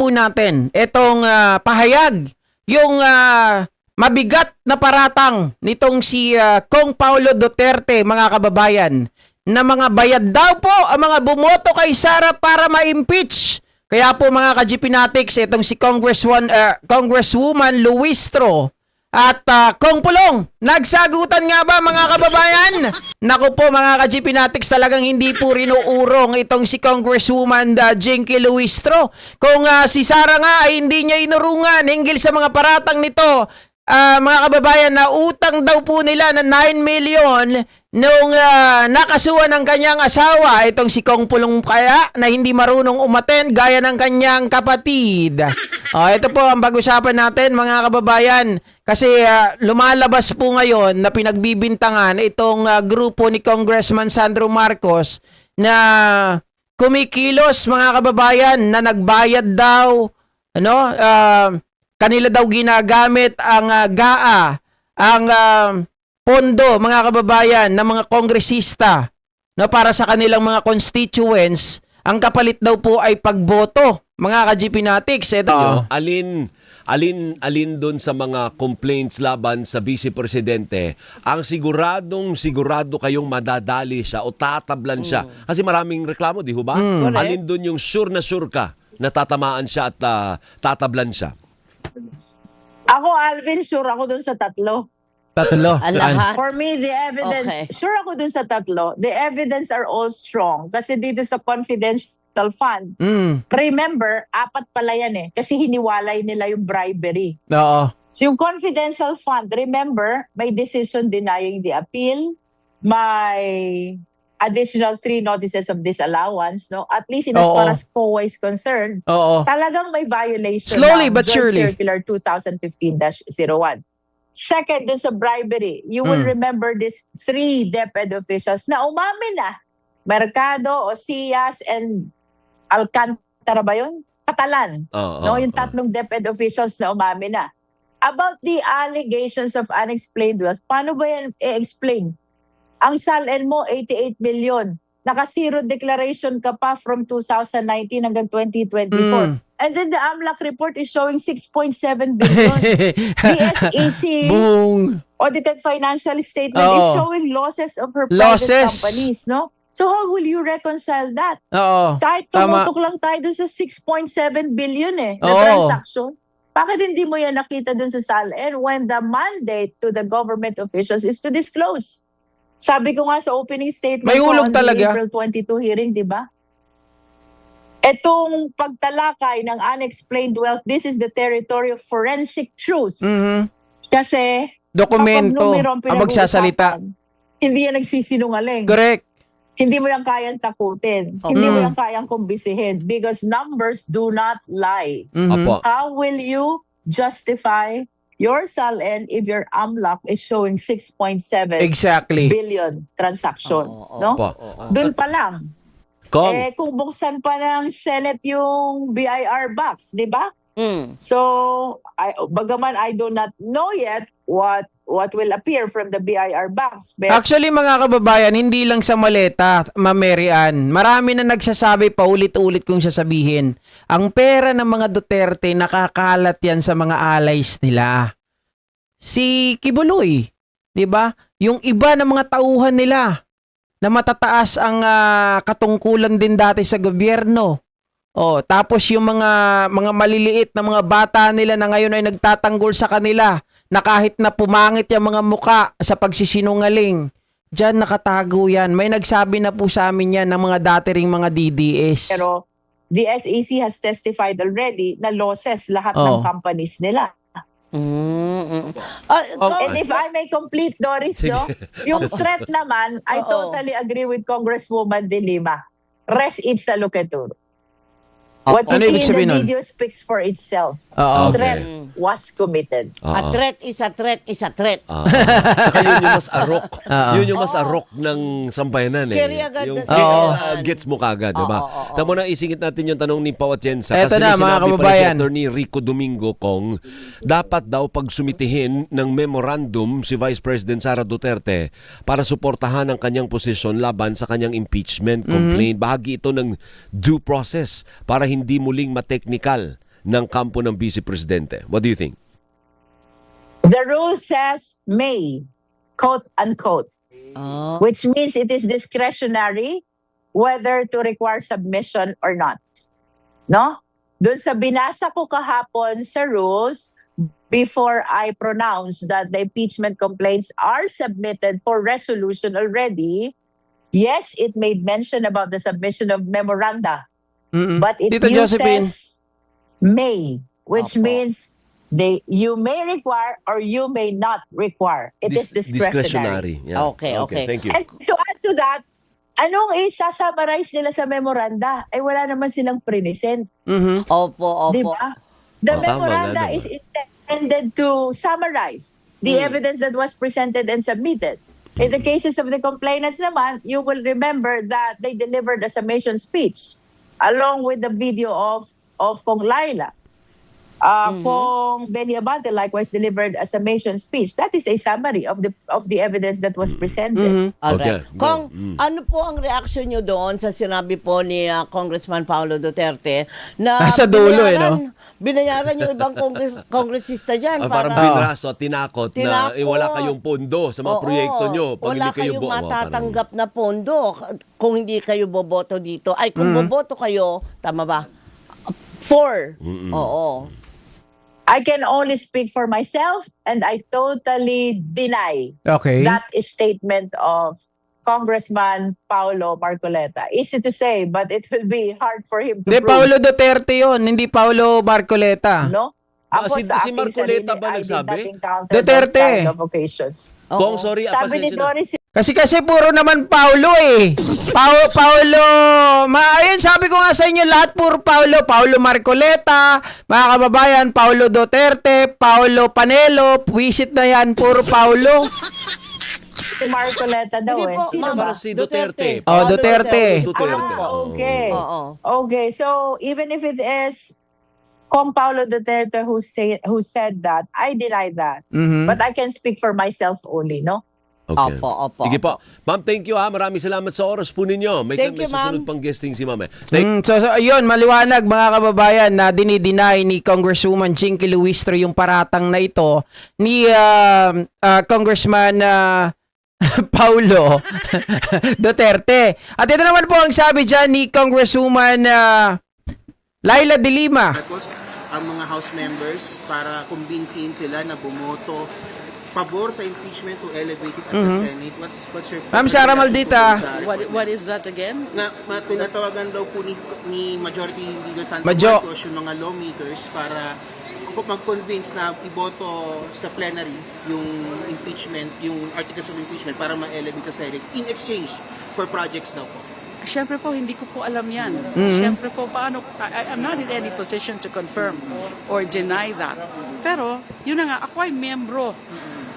po natin itong pahayag, yung mabigat na paratang nitong si Kong Paulo Duterte, mga kababayan, na mga bayad daw po ang mga bumoto kay Sara para ma-impeach. Kaya po mga ka-GP Natics, itong si Congresswoman Luistro at Kong Pulong, nagsagutan nga ba mga kababayan? Naku po mga ka-GP Natics, talagang hindi po rinuurong itong si Congresswoman Jinky Luistro. Kung si Sara nga ay hindi niya inurungan hinggil sa mga paratang nito, mga kababayan, na utang daw po nila na 9 million nung nakasuhan ng kanyang asawa, itong si Kong Pulong, kaya na hindi marunong umaten gaya ng kanyang kapatid. Ito po ang pag-usapan natin mga kababayan, kasi lumalabas po ngayon na pinagbibintangan itong grupo ni Congressman Sandro Marcos na kumikilos mga kababayan na nagbayad daw, kanila daw ginagamit ang GAA, ang pondo mga kababayan ng mga kongresista, para sa kanilang mga constituents. Ang kapalit daw po ay pagboto, mga ka-GP Natics. Alin doon sa mga complaints laban sa Vice Presidente ang sigurado kayong madadali siya o tatablan siya? Kasi maraming reklamo, di ho ba? Alin doon yung sure ka na tatamaan siya at tatablan siya? Ako, Alvin, sure ako dun sa tatlo. For me, the evidence, sure ako dun sa tatlo. The evidence are all strong. Kasi dito sa confidential fund, remember, 4 pala yan kasi hiniwalay nila yung bribery. Oo. So yung confidential fund, remember, may decision denying the appeal, may additional 3 notices of disallowance, at least in as far as COA is concerned, talagang may violation. Slowly but surely. Circular 2015-01. Second, dun sa bribery, you will remember these 3 DepEd officials na umamin na. Mercado, Osias, and Alcantara ba yun? Catalan. Yung 3 DepEd officials na umamin na. About the allegations of unexplained wealth, paano ba yan i-explain? Ang SALN mo, 88 million. Naka-zero declaration ka pa from 2019 hanggang 2024. And then the AMLAC report is showing 6.7 billion. The SEC audited financial statement is showing losses of her private companies, So how will you reconcile that? Kahit tumutok lang tayo dun sa 6.7 billion na transaction, bakit hindi mo yan nakita dun sa SALN when the mandate to the government officials is to disclose? Sabi ko nga sa opening statement may hulog on talaga. The April 22 hearing, di ba? Etong pagtalakay ng unexplained wealth, this is the territory of forensic truth. Kasi dokumento ang magsasalita. Hindi yan nagsisinungaling. Correct. Hindi mo yan kayang takutin. Hindi mo yan kayang kumbisihin. Because numbers do not lie. How will you justify your SALN if your AMLAC is showing 6.7 billion transaction? Doon pa lang. Kung buksan pa ng Senate yung BIR box, di ba? So, bagaman I do not know yet what will appear from the BIR box. But actually, mga kababayan, hindi lang sa maleta, Mamerian. Marami na nagsasabi, paulit-ulit kong sasabihin, ang pera ng mga Duterte, nakakalat yan sa mga allies nila. Si Kibuloy, di ba? Yung iba ng mga tauhan nila, na matataas ang katungkulan din dati sa gobyerno. Tapos yung mga maliliit na mga bata nila na ngayon ay nagtatanggol sa kanila, na kahit na pumangit yung mga muka sa pagsisinungaling, diyan nakatago yan. May nagsabi na po sa amin yan ng mga dati ring mga DDS. Pero the SEC has testified already na losses lahat ng companies nila. And if I may complete, Doris, yung threat naman, I totally agree with Congresswoman De Lima. Res ipsa loquitur. What you see in the video speaks for itself. Threat was committed. A threat is a threat is a threat. Saka yun yung mas arok. Yun yung mas arok ng sambayanan Yung gets mo kagad, diba? Tama na isingit natin yung tanong ni Pao Atienza. Eto kasi na, mga sinabi kababayan. pa si Attorney Rico Domingo Kong, dapat daw pagsumitihin ng memorandum si Vice President Sara Duterte para suportahan ang kanyang posisyon laban sa kanyang impeachment complaint. Bahagi ito ng due process para hindi muling ma-technical ng kampo ng Vice Presidente? What do you think? The rule says may, quote unquote, Oh. which means it is discretionary whether to require submission or not. No? Doon sa binasa ko kahapon sa rules, before I pronounce that the impeachment complaints are submitted for resolution already, yes, it made mention about the submission of memoranda, Mm-mm. but it Tito Josephine. uses may, which Opo. means you may require or you may not require. It is discretionary. Yeah. Okay. Thank you. And to add to that, anong isa-summarize nila sa memoranda? Eh wala naman silang present. Mhm. Opo. Di ba? The Oh, tama, memoranda wala is naman. intended to summarize the evidence that was presented and submitted. In the cases of the complainants naman, you will remember that they delivered a summation speech along with the video of Kong Laila. Kong Benny Abante likewise delivered a summation speech. That is a summary of the evidence that was presented. Mhm. Okay, Alright. go. Kung ano po ang reaksyon nyo doon sa sinabi po ni Congressman Paulo Duterte na Sa dulo, no? binayaran yung ibang kongresista dyan Parang para pinraso, tinakot na wala kayong pondo sa mga Oo, proyekto nyo. Pag wala hindi kayo kayong bo- matatanggap na pondo kung hindi kayo boboto dito. Ay, kung boboto kayo, tama ba? 4. Oo. I can only speak for myself and I totally deny Okay. that statement of Congressman Paulo Marcoleta. Easy to say, but it will be hard for him to Hindi, prove. Paulo Duterte yon, hindi Paulo Marcoleta. No? Ako Si sa si aking Marcoleta sarili, ba I did nagsabi? not encounter Duterte. those kind of occasions. Oo. Kung sorry, Sabi ni pasensya na. Doris Kasi puro naman Paulo eh. Paulo, ayun sabi ko nga sa inyo lahat puro Paulo. Paulo Marcoleta, mga kababayan, Paulo Duterte, Paulo Panelo, wisit na yan, puro Paulo. si Marcoleta daw Hindi eh. po, Sino ma'am. ba? Parang si Duterte. Oh, Paulo Duterte. Duterte. Okay. Oo. Okay, so even if it is Kong Paulo Duterte who said that, I deny that. Mhm. But I can speak for myself only, no? Okay. Opo. Sige po. Ma'am, thank you ha. Maraming salamat sa oras po ninyo. May Thank you, susunod ma'am. pang guesting si ma'am. So ayun, maliwanag mga kababayan na dinideny ni Congresswoman Jinky Luistro yung paratang na ito ni Congressman Paulo Duterte. At ito naman po ang sabi dyan ni Congresswoman Laila de Lima. Tapos ang mga House members para kumbinsihin sila na bumoto pabor sa impeachment to elevate it at the Senate. What's your Ma'am Sara Maldita. What is that again? na pinatawagan daw po ni Majority Leader Santo Majo. Marcos yung mga lawmakers para mag-convince na iboto sa plenary yung impeachment, yung articles of impeachment para ma-elevate sa Senate in exchange for projects daw po. Siyempre po, hindi ko po alam yan. Siyempre po, paano, I'm not in any position to confirm or deny that. Pero, yun na nga, ako ay membro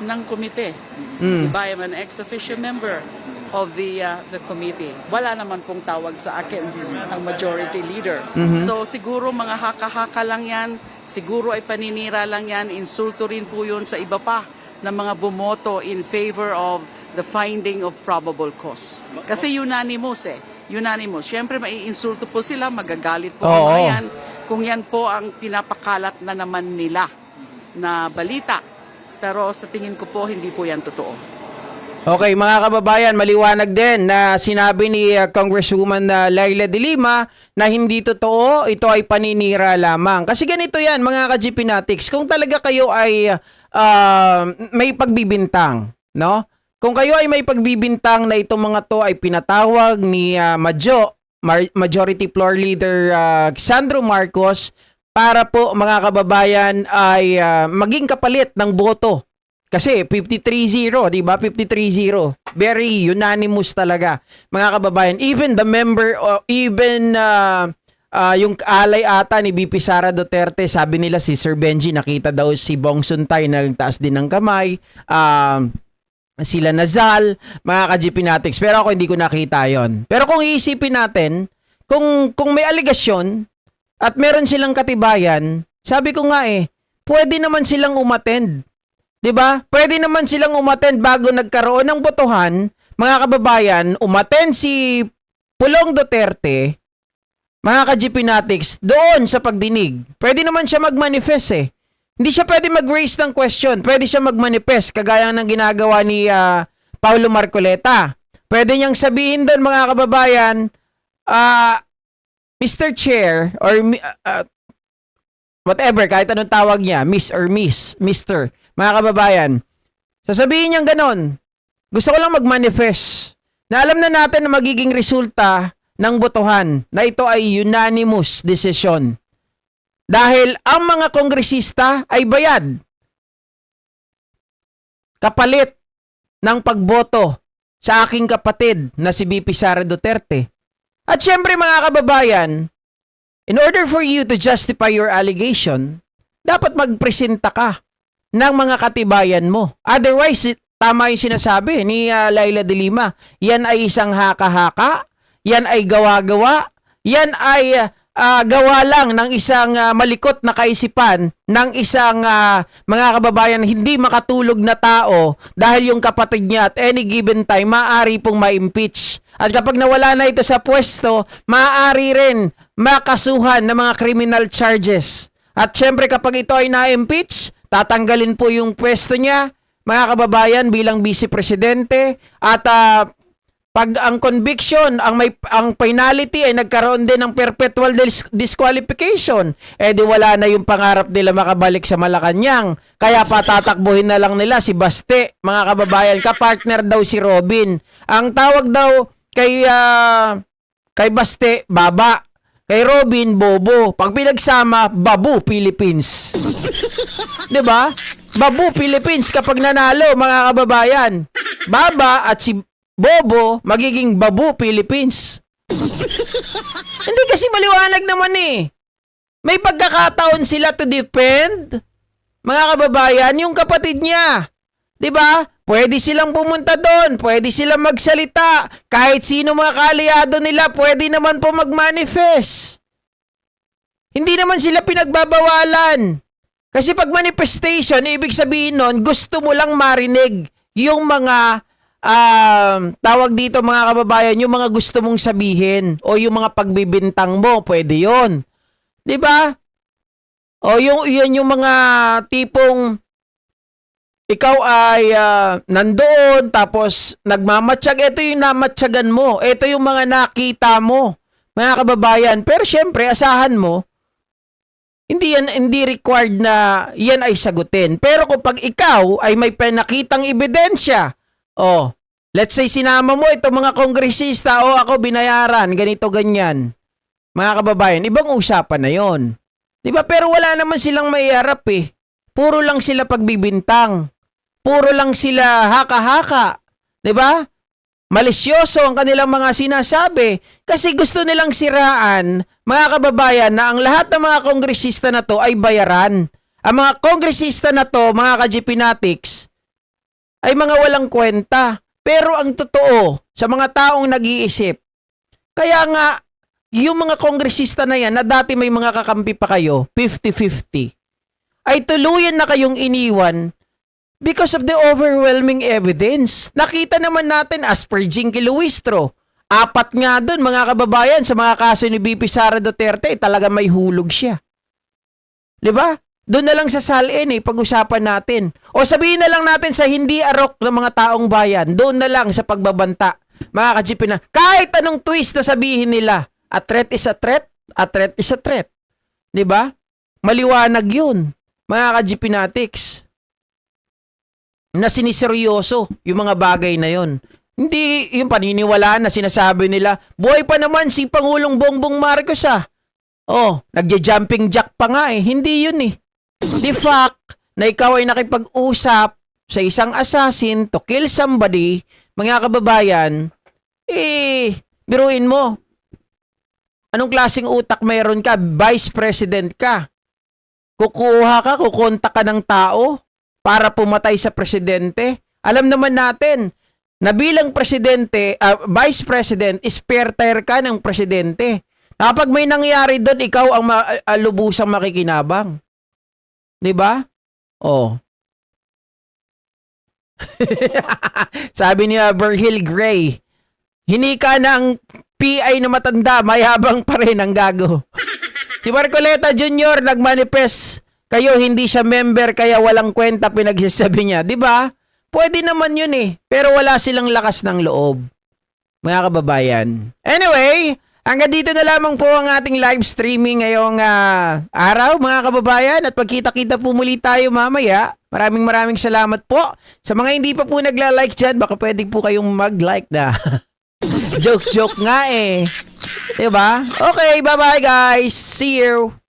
ng komite. Diba, I'm an ex-officio member of the committee. Wala naman pong tawag sa akin ang majority leader. So, siguro mga haka-haka lang yan, siguro ay paninira lang yan, insulto rin po yun sa iba pa na mga bumoto in favor of the finding of probable cause. Kasi unanimous eh. Unanimous. Siyempre, maiinsulto po sila, magagalit po ang Oo. mga yan kung yan po ang pinapakalat na naman nila na balita. Pero sa tingin ko po, hindi po yan totoo. Okay, mga kababayan, maliwanag din na sinabi ni Congresswoman Laila de Lima na hindi totoo, ito ay paninira lamang. Kasi ganito yan, mga ka-GP Natics, kung talaga kayo ay may pagbibintang, no? Kung kayo ay may pagbibintang na itong mga to ay pinatawag ni Majority Floor Leader Sandro Marcos para po mga kababayan ay maging kapalit ng boto. Kasi 53-0, di ba? 53-0. Very unanimous talaga. Mga kababayan, even the member, yung alay ata ni BP Sara Duterte, sabi nila si Sir Benji, nakita daw si Bong Suntay na nagtaas din ng kamay. Sila Nazal, mga ka-GP Natics. Pero ako hindi ko nakita yon. Pero kung iisipin natin, kung may aligasyon at meron silang katibayan, sabi ko nga pwede naman silang umattend. 'Di ba? Pwede naman silang umattend bago nagkaroon ng botohan. Mga kababayan, umattend si Pulong Duterte. mga ka-GP Natics, doon sa pagdinig, pwede naman siya mag-manifest eh. Hindi siya pwede mag-raise ng question. Pwede siya mag-manifest kagaya ng ginagawa ni Paulo Marcoleta. Pwede niyang sabihin doon, mga kababayan, Mr. Chair or whatever, kahit anong tawag niya, Miss or Miss, Mr. Mga kababayan, sasabihin niyang ganon. Gusto ko lang mag-manifest na alam na natin na magiging resulta ng botohan na ito ay unanimous decision. Dahil ang mga kongresista ay bayad. Kapalit ng pagboto sa aking kapatid na si BP Sara Duterte. At syempre mga kababayan, in order for you to justify your allegation, dapat magpresenta ka ng mga katibayan mo. Otherwise, tama yung sinasabi ni Laila de Lima. Yan ay isang haka-haka, yan ay gawa-gawa, yan ay gawa lang ng isang malikot na kaisipan ng isang mga kababayan hindi makatulog na tao dahil yung kapatid niya at any given time maaari pong ma-impeach. At kapag nawala na ito sa pwesto, maaari rin makasuhan ng mga criminal charges. At syempre kapag ito ay na-impeach, tatanggalin po yung pwesto niya, mga kababayan, bilang vice presidente. At pag ang conviction, ang penalty ay nagkaroon din ng perpetual disqualification, di wala na yung pangarap nila makabalik sa Malacanang. Kaya patatakbuhin na lang nila si Baste, mga kababayan, kapartner daw si Robin. Ang tawag daw kay Baste, Baba. Kay Robin, Bobo. Pag pinagsama, Babu Philippines. 'Di ba? Babu Philippines kapag nanalo, mga kababayan. Baba at si Bobo, magiging Babu Philippines. Hindi kasi maliwanag naman eh. May pagkakataon sila to defend, mga kababayan, yung kapatid niya. 'Di ba? Pwede silang pumunta doon, pwede silang magsalita. Kahit sino mga kaalyado nila, pwede naman po mag-manifest. Hindi naman sila pinagbabawalan. Kasi pag manifestation, ibig sabihin nun, gusto mo lang marinig yung mga tawag dito mga kababayan, yung mga gusto mong sabihin o yung mga pagbibintang mo, pwede yon. 'Di ba? O yung mga tipong ikaw ay nandoon tapos nagmamatsyag, ito yung namatyagan mo, ito yung mga nakita mo, mga kababayan. Pero syempre, asahan mo, hindi required na yan ay sagutin. Pero kapag ikaw ay may pinakitang ebidensya, let's say sinama mo itong mga kongresista, ako binayaran, ganito, ganyan. Mga kababayan, ibang usapan na yon. Diba? Pero wala naman silang maiharap eh. Puro lang sila pagbibintang. Puro lang sila haka-haka. Diba? Malisyoso ang kanilang mga sinasabi. Kasi gusto nilang siraan, mga kababayan, na ang lahat ng mga kongresista na to ay bayaran. Ang mga kongresista na to, mga ka-GP Natics, ay mga walang kwenta. Pero ang totoo, sa mga taong nag-iisip, kaya nga, yung mga kongresista na yan, na dati may mga kakampi pa kayo, 50-50, ay tuluyan na kayong iniwan because of the overwhelming evidence. Nakita naman natin as per Jinky Luistro, 4 nga dun, mga kababayan, sa mga kaso ni BP Sara Duterte, talaga may hulog siya. 'Di ba? Doon na lang sa salin pag-usapan natin. O sabihin na lang natin sa hindi arok ng mga taong bayan, doon na lang sa pagbabanta. Mga ka-GP na, kahit anong twist na sabihin nila, a threat is a threat, a threat is a threat. 'Di ba? Maliwanag 'yun, mga ka-GP Natics, na siniseryoso yung mga bagay na 'yon. Hindi yung paniniwalaan na sinasabi nila, buhay pa naman si Pangulong Bongbong Marcos nagja-jumping jack pa nga Hindi yun The fact na ikaw ay nakipag-usap sa isang assassin to kill somebody, mga kababayan, biruin mo. Anong klaseng utak mayroon ka? Vice President ka. Kukontak ka ng tao para pumatay sa presidente. Alam naman natin na bilang presidente, vice president, spare tire ka ng presidente. Kapag may nangyari doon, ikaw ang lubusang makikinabang. 'Di ba? Sabi ni Berhil Gray, hinika na ang PI na matanda, mayabang pa rin ang gago. Si Marcoleta Jr. nagmanifest, kayo hindi siya member kaya walang kwenta pinagsasabi niya. 'Di ba? Pwede naman yun eh. Pero wala silang lakas ng loob. Mga kababayan. Anyway, hanggang dito na lamang po ang ating live streaming ngayong araw, mga kababayan. At pagkita-kita po muli tayo mamaya. Maraming salamat po. Sa mga hindi pa po nagla-like dyan, baka pwede po kayong mag-like na. Joke nga eh. Diba? Okay, bye-bye guys. See you.